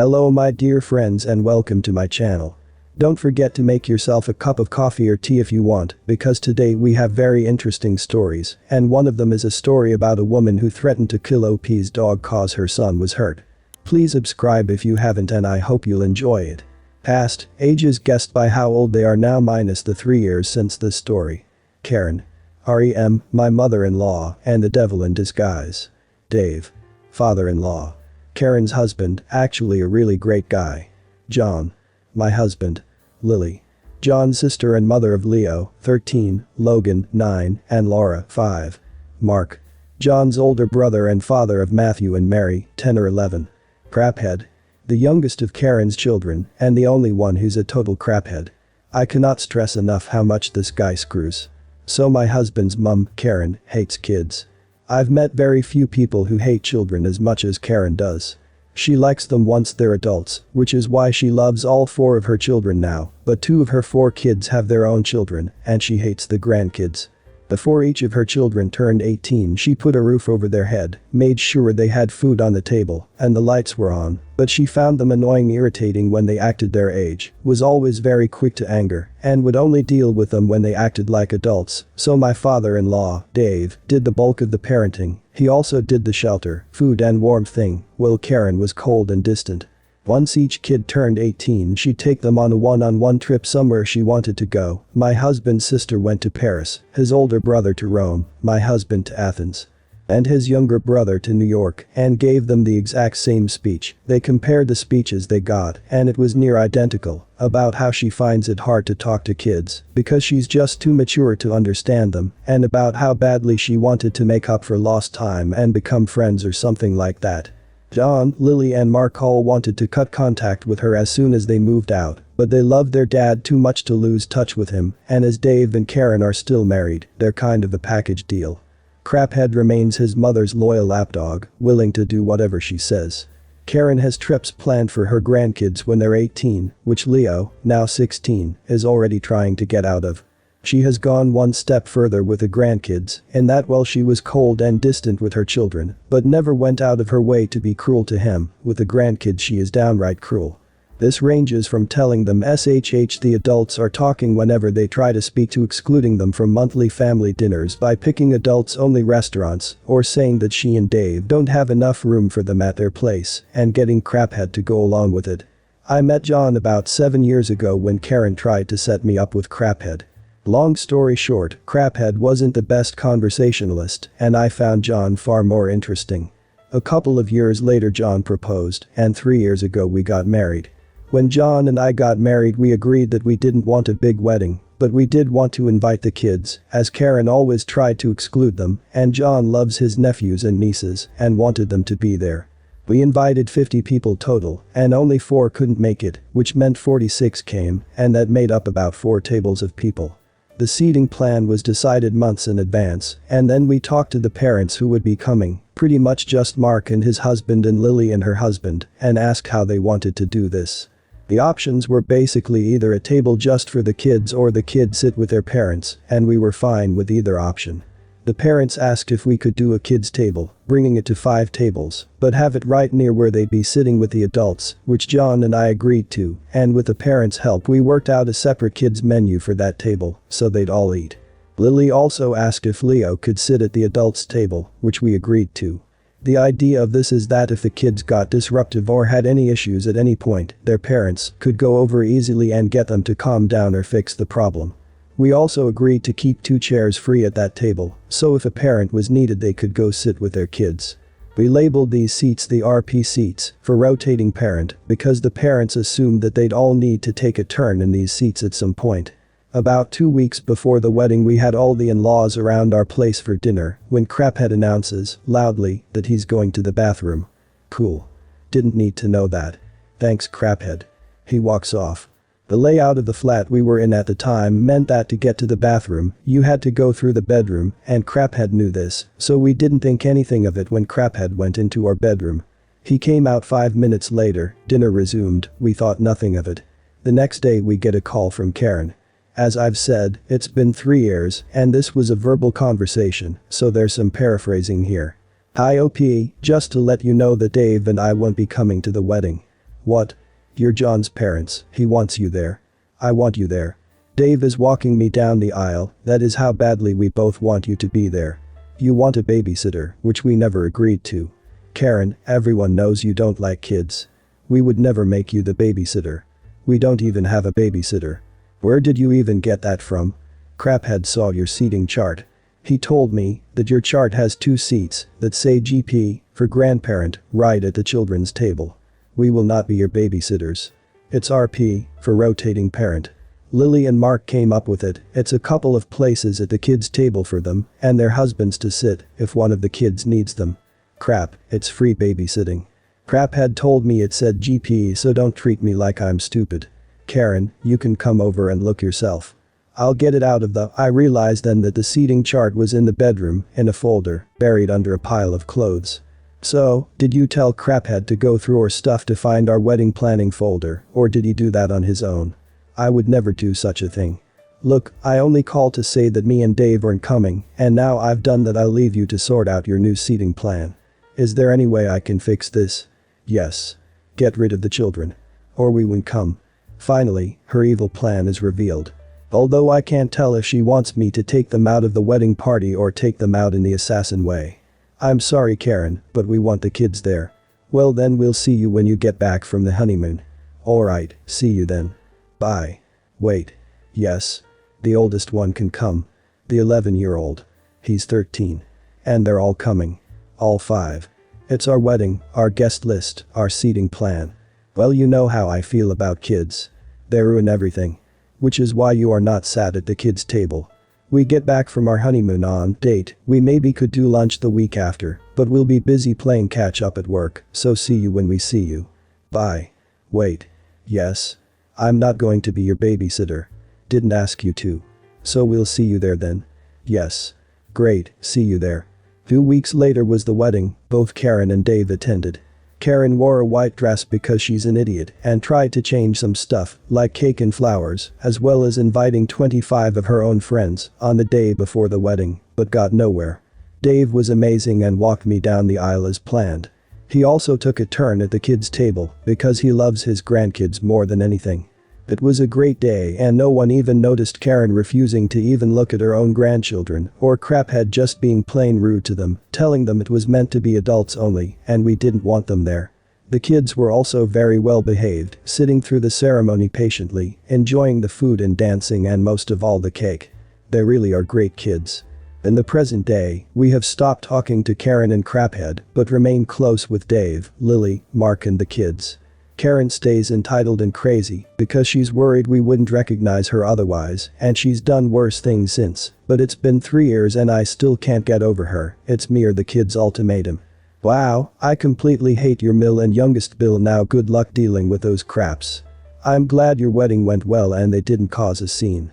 Hello my dear friends and welcome to my channel. Don't forget to make yourself a cup of coffee or tea if you want, because today we have very interesting stories, and one of them is a story about a woman who threatened to kill OP's dog cause her son was hurt. Please subscribe if you haven't and I hope you'll enjoy it. Past, ages guessed by how old they are now minus the 3 years since this story. Karen. REM, my mother-in-law, and the devil in disguise. Dave. Father-in-law. Karen's husband, actually a really great guy. John. My husband. Lily. John's sister and mother of Leo, 13, Logan, 9, and Laura, 5. Mark. John's older brother and father of Matthew and Mary, 10 or 11. Craphead. The youngest of Karen's children, and the only one who's a total craphead. I cannot stress enough how much this guy screws. So my husband's mum, Karen, hates kids. I've met very few people who hate children as much as Karen does. She likes them once they're adults, which is why she loves all 4 of her children now, but 2 of her 4 kids have their own children, and she hates the grandkids. Before each of her children turned 18 she put a roof over their head, made sure they had food on the table, and the lights were on, but she found them annoying, irritating when they acted their age, was always very quick to anger, and would only deal with them when they acted like adults, so my father-in-law, Dave, did the bulk of the parenting. He also did the shelter, food and warmth thing, while Karen was cold and distant. Once each kid turned 18 she'd take them on a one-on-one trip somewhere she wanted to go. My husband's sister went to Paris, his older brother to Rome, my husband to Athens, and his younger brother to New York, and gave them the exact same speech. They compared the speeches they got, and it was near identical, about how she finds it hard to talk to kids because she's just too mature to understand them, and about how badly she wanted to make up for lost time and become friends or something like that. John, Lily and Mark all wanted to cut contact with her as soon as they moved out, but they loved their dad too much to lose touch with him, and as Dave and Karen are still married, they're kind of a package deal. Craphead remains his mother's loyal lapdog, willing to do whatever she says. Karen has trips planned for her grandkids when they're 18, which Leo, now 16, is already trying to get out of. She has gone one step further with the grandkids, in that while she was cold and distant with her children, but never went out of her way to be cruel to him, with the grandkids she is downright cruel. This ranges from telling them SHH the adults are talking whenever they try to speak to excluding them from monthly family dinners by picking adults-only restaurants, or saying that she and Dave don't have enough room for them at their place, and getting Craphead to go along with it. I met John about 7 years ago when Karen tried to set me up with Craphead. Long story short, Craphead wasn't the best conversationalist, and I found John far more interesting. A couple of years later John proposed, and 3 years ago we got married. When John and I got married we agreed that we didn't want a big wedding, but we did want to invite the kids, as Karen always tried to exclude them, and John loves his nephews and nieces, and wanted them to be there. We invited 50 people total, and only 4 couldn't make it, which meant 46 came, and that made up about 4 tables of people. The seating plan was decided months in advance, and then we talked to the parents who would be coming, pretty much just Mark and his husband and Lily and her husband, and asked how they wanted to do this. The options were basically either a table just for the kids or the kids sit with their parents, and we were fine with either option. The parents asked if we could do a kids table, bringing it to 5 tables, but have it right near where they'd be sitting with the adults, which John and I agreed to, and with the parents' help we worked out a separate kids menu for that table, so they'd all eat. Lily also asked if Leo could sit at the adults' table, which we agreed to. The idea of this is that if the kids got disruptive or had any issues at any point, their parents could go over easily and get them to calm down or fix the problem. We also agreed to keep 2 chairs free at that table, so if a parent was needed they could go sit with their kids. We labeled these seats the RP seats, for rotating parent, because the parents assumed that they'd all need to take a turn in these seats at some point. About 2 weeks before the wedding we had all the in-laws around our place for dinner, when Craphead announces, loudly, that he's going to the bathroom. Cool. Didn't need to know that. Thanks Craphead. He walks off. The layout of the flat we were in at the time meant that to get to the bathroom, you had to go through the bedroom, and Craphead knew this, so we didn't think anything of it when Craphead went into our bedroom. He came out 5 minutes later, dinner resumed, we thought nothing of it. The next day we get a call from Karen. As I've said, it's been 3 years, and this was a verbal conversation, so there's some paraphrasing here. Hi OP, just to let you know that Dave and I won't be coming to the wedding. What? You're John's parents, he wants you there. I want you there. Dave is walking me down the aisle, that is how badly we both want you to be there. You want a babysitter, which we never agreed to. Karen, everyone knows you don't like kids. We would never make you the babysitter. We don't even have a babysitter. Where did you even get that from? Craphead saw your seating chart. He told me that your chart has 2 seats that say GP for grandparent right at the children's table. We will not be your babysitters. It's RP for rotating parent. Lily and Mark came up with it. It's a couple of places at the kids' table for them and their husbands to sit if one of the kids needs them. Crap, it's free babysitting. Craphead told me it said GP, so don't treat me like I'm stupid. Karen, you can come over and look yourself. I'll get it out of the. I realized then that the seating chart was in the bedroom in a folder buried under a pile of clothes. So, did you tell Craphead to go through our stuff to find our wedding planning folder, or did he do that on his own? I would never do such a thing. Look, I only called to say that me and Dave aren't coming, and now I've done that, I'll leave you to sort out your new seating plan. Is there any way I can fix this? Yes. Get rid of the children. Or we won't come. Finally, her evil plan is revealed. Although I can't tell if she wants me to take them out of the wedding party or take them out in the assassin way. I'm sorry Karen, but we want the kids there. Well then we'll see you when you get back from the honeymoon. Alright, see you then. Bye. Wait. Yes. The oldest one can come. The 11-year-old. He's 13. And they're all coming. All 5. It's our wedding, our guest list, our seating plan. Well, you know how I feel about kids. They ruin everything. Which is why you are not sat at the kids' table. We get back from our honeymoon on date, we maybe could do lunch the week after, but we'll be busy playing catch up at work, so see you when we see you. Bye. Wait. Yes. I'm not going to be your babysitter. Didn't ask you to. So we'll see you there then. Yes. Great, see you there. 2 weeks later was the wedding, both Karen and Dave attended. Karen wore a white dress because she's an idiot and tried to change some stuff, like cake and flowers, as well as inviting 25 of her own friends on the day before the wedding, but got nowhere. Dave was amazing and walked me down the aisle as planned. He also took a turn at the kids' table because he loves his grandkids more than anything. It was a great day and no one even noticed Karen refusing to even look at her own grandchildren or Craphead just being plain rude to them, telling them it was meant to be adults only and we didn't want them there. The kids were also very well behaved, sitting through the ceremony patiently, enjoying the food and dancing and most of all the cake. They really are great kids. In the present day, we have stopped talking to Karen and Craphead but remain close with Dave, Lily, Mark and the kids. Karen stays entitled and crazy because she's worried we wouldn't recognize her otherwise and she's done worse things since, but it's been 3 years and I still can't get over her. It's me or the kids ultimatum. Wow, I completely hate your Mill and youngest Bill now, good luck dealing with those craps. I'm glad your wedding went well and they didn't cause a scene.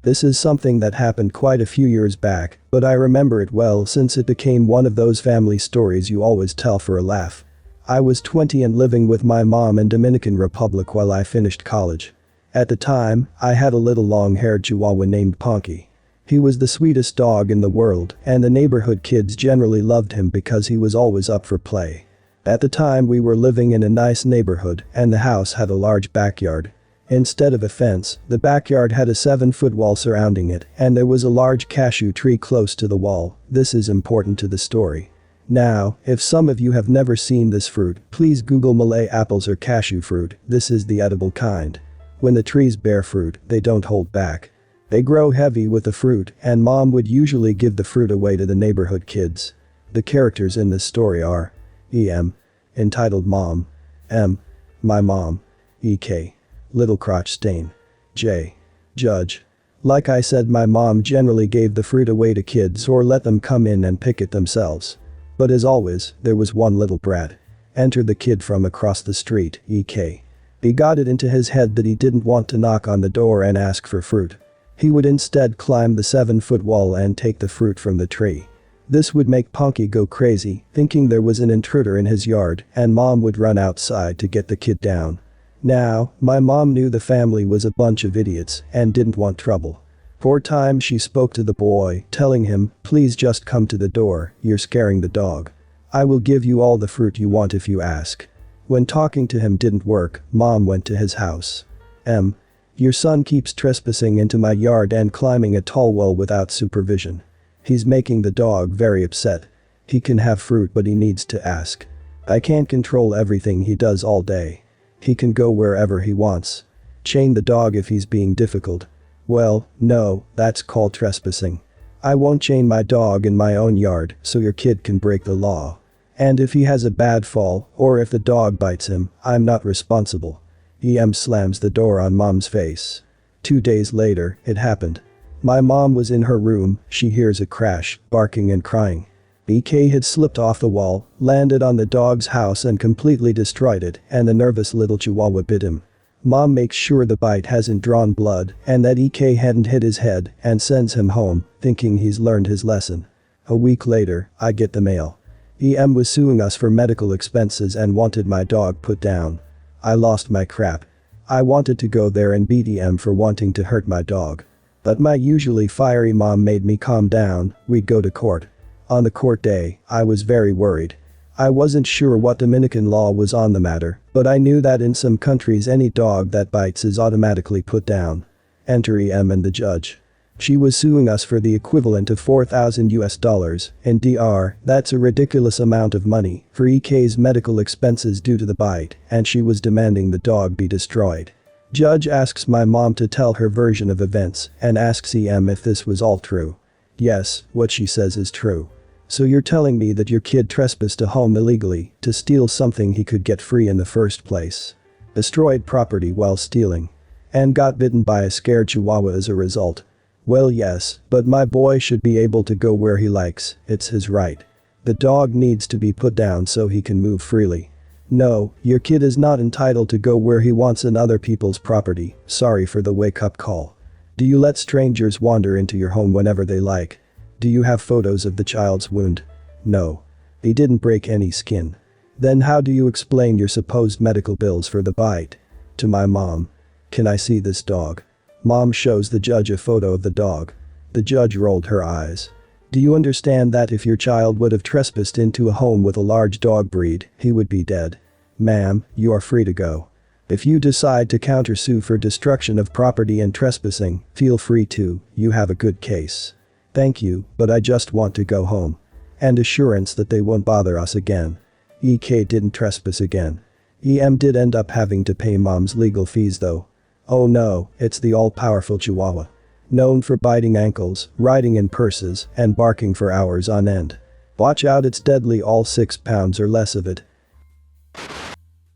This is something that happened quite a few years back, but I remember it well since it became one of those family stories you always tell for a laugh. I was 20 and living with my mom in Dominican Republic while I finished college. At the time, I had a little long-haired Chihuahua named Ponky. He was the sweetest dog in the world and the neighborhood kids generally loved him because he was always up for play. At the time we were living in a nice neighborhood and the house had a large backyard. Instead of a fence, the backyard had a 7-foot wall surrounding it and there was a large cashew tree close to the wall. This is important to the story. Now, if some of you have never seen this fruit, please Google Malay apples or cashew fruit. This is the edible kind. When the trees bear fruit, they don't hold back. They grow heavy with the fruit and mom would usually give the fruit away to the neighborhood kids. The characters in this story are E.M. entitled Mom, M. My Mom, E.K. Little Crotch Stain, J. Judge. Like I said, my mom generally gave the fruit away to kids or let them come in and pick it themselves. But as always, there was one little brat. Enter the kid from across the street, E.K. He got it into his head that he didn't want to knock on the door and ask for fruit. He would instead climb the 7-foot wall and take the fruit from the tree. This would make Ponky go crazy, thinking there was an intruder in his yard, and mom would run outside to get the kid down. Now, my mom knew the family was a bunch of idiots and didn't want trouble. For a time she spoke to the boy, telling him, please just come to the door, you're scaring the dog. I will give you all the fruit you want if you ask. When talking to him didn't work, Mom went to his house. Your son keeps trespassing into my yard and climbing a tall wall without supervision. He's making the dog very upset. He can have fruit but he needs to ask. I can't control everything he does all day. He can go wherever he wants. Chain the dog if he's being difficult. Well, no, that's called trespassing. I won't chain my dog in my own yard so your kid can break the law. And if he has a bad fall, or if the dog bites him, I'm not responsible. Slams the door on Mom's face. 2 days later, it happened. My mom was in her room, she hears a crash, barking and crying. EK had slipped off the wall, landed on the dog's house and completely destroyed it, and the nervous little Chihuahua bit him. Mom makes sure the bite hasn't drawn blood and that EK hadn't hit his head and sends him home, thinking he's learned his lesson. A week later, I get the mail. Was suing us for medical expenses and wanted my dog put down. I lost my crap. I wanted to go there and beat for wanting to hurt my dog. But my usually fiery mom made me calm down. We'd go to court. On the court day, I was very worried. I wasn't sure what Dominican law was on the matter, but I knew that in some countries any dog that bites is automatically put down. Enter and the judge. She was suing us for the equivalent of $4,000 in DR, that's a ridiculous amount of money, for EK's medical expenses due to the bite, and she was demanding the dog be destroyed. Judge asks my mom to tell her version of events and asks if this was all true. Yes, what she says is true. So you're telling me that your kid trespassed a home illegally to steal something he could get free in the first place? Destroyed property while stealing. And got bitten by a scared Chihuahua as a result. Well yes, but my boy should be able to go where he likes, it's his right. The dog needs to be put down so he can move freely. No, your kid is not entitled to go where he wants on other people's property, sorry for the wake-up call. Do you let strangers wander into your home whenever they like? Do you have photos of the child's wound? No. He didn't break any skin. Then how do you explain your supposed medical bills for the bite? To my mom. Can I see this dog? Mom shows the judge a photo of the dog. The judge rolled her eyes. Do you understand that if your child would have trespassed into a home with a large dog breed, he would be dead? Ma'am, you are free to go. If you decide to countersue for destruction of property and trespassing, feel free to, you have a good case. Thank you, but I just want to go home. And assurance that they won't bother us again. EK didn't trespass again. Did end up having to pay Mom's legal fees though. Oh no, it's the all-powerful Chihuahua. Known for biting ankles, riding in purses, and barking for hours on end. Watch out, it's deadly, all 6 pounds or less of it.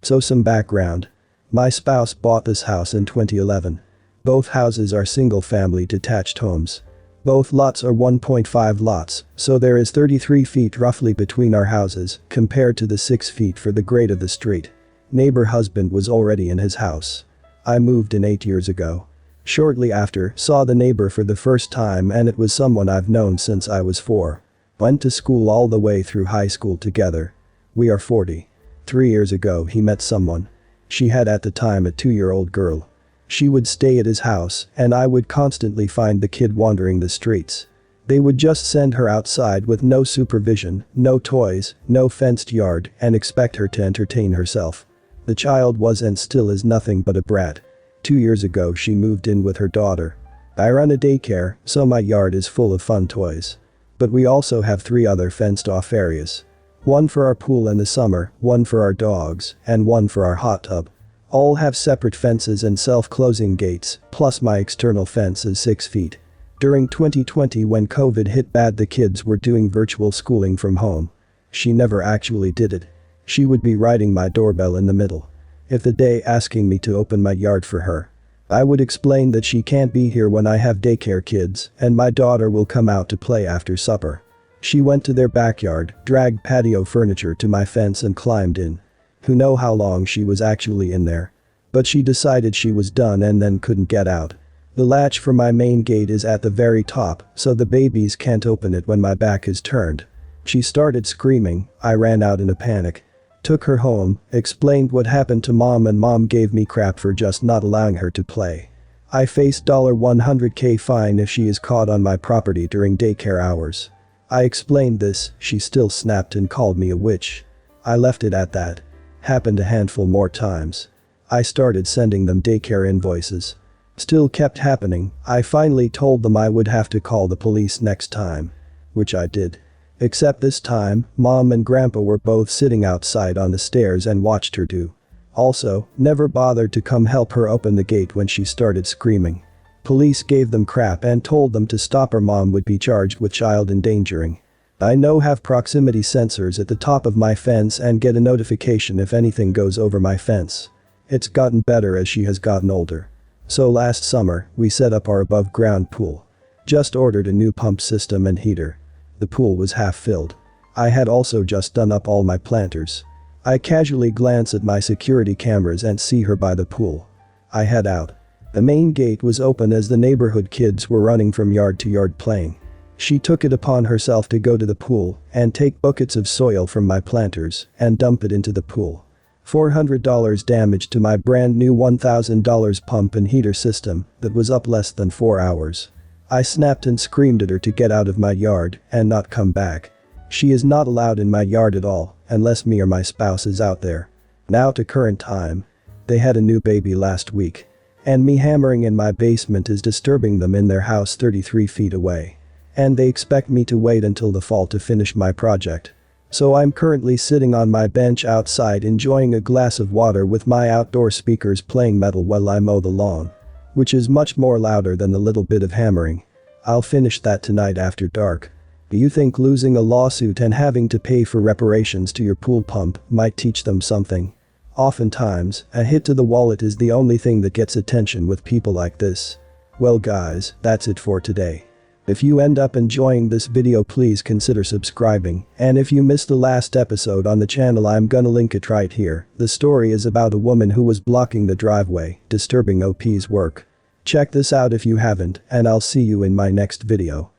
So some background. My spouse bought this house in 2011. Both houses are single-family detached homes. Both lots are 1.5 lots, so there is 33 feet roughly between our houses, compared to the 6 feet for the grade of the street. Neighbor husband was already in his house. I moved in 8 years ago. Shortly after, saw the neighbor for the first time and it was someone I've known since I was 4. Went to school all the way through high school together. We are 40. 3 years ago he met someone. She had at the time a 2-year-old girl. She would stay at his house and I would constantly find the kid wandering the streets. They would just send her outside with no supervision, no toys, no fenced yard and expect her to entertain herself. The child was and still is nothing but a brat. 2 years ago she moved in with her daughter. I run a daycare, so my yard is full of fun toys. But we also have 3 other fenced-off areas. One for our pool in the summer, one for our dogs, and one for our hot tub. All have separate fences and self-closing gates, plus my external fence is 6 feet. During 2020 when COVID hit bad, the kids were doing virtual schooling from home. She never actually did it. She would be riding my doorbell in the middle. If the day asking me to open my yard for her. I would explain that she can't be here when I have daycare kids and my daughter will come out to play after supper. She went to their backyard, dragged patio furniture to my fence and climbed in. Who know how long she was actually in there. But she decided she was done and then couldn't get out. The latch for my main gate is at the very top, so the babies can't open it when my back is turned. She started screaming, I ran out in a panic. Took her home, explained what happened to mom and mom gave me crap for just not allowing her to play. I face $100K fine if she is caught on my property during daycare hours. I explained this, she still snapped and called me a witch. I left it at that. Happened a handful more times. I started sending them daycare invoices. Still kept happening. I finally told them I would have to call the police next time. Which I did. Except this time, Mom and Grandpa were both sitting outside on the stairs and watched her do. Also, never bothered to come help her open the gate when she started screaming. Police gave them crap and told them to stop or Mom would be charged with child endangering. I now have proximity sensors at the top of my fence and get a notification if anything goes over my fence. It's gotten better as she has gotten older. So last summer, we set up our above ground pool. Just ordered a new pump system and heater. The pool was half filled. I had also just done up all my planters. I casually glance at my security cameras and see her by the pool. I head out. The main gate was open as the neighborhood kids were running from yard to yard playing. She took it upon herself to go to the pool and take buckets of soil from my planters and dump it into the pool. $400 damage to my brand new $1,000 pump and heater system that was up less than 4 hours. I snapped and screamed at her to get out of my yard and not come back. She is not allowed in my yard at all unless me or my spouse is out there. Now to current time. They had a new baby last week. And me hammering in my basement is disturbing them in their house 33 feet away. And they expect me to wait until the fall to finish my project. So I'm currently sitting on my bench outside enjoying a glass of water with my outdoor speakers playing metal while I mow the lawn. Which is much more louder than the little bit of hammering. I'll finish that tonight after dark. Do you think losing a lawsuit and having to pay for reparations to your pool pump might teach them something? Oftentimes, a hit to the wallet is the only thing that gets attention with people like this. Well guys, that's it for today. If you end up enjoying this video, please consider subscribing, and if you missed the last episode on the channel, I'm gonna link it right here. The story is about a woman who was blocking the driveway, disturbing OP's work. Check this out if you haven't, and I'll see you in my next video.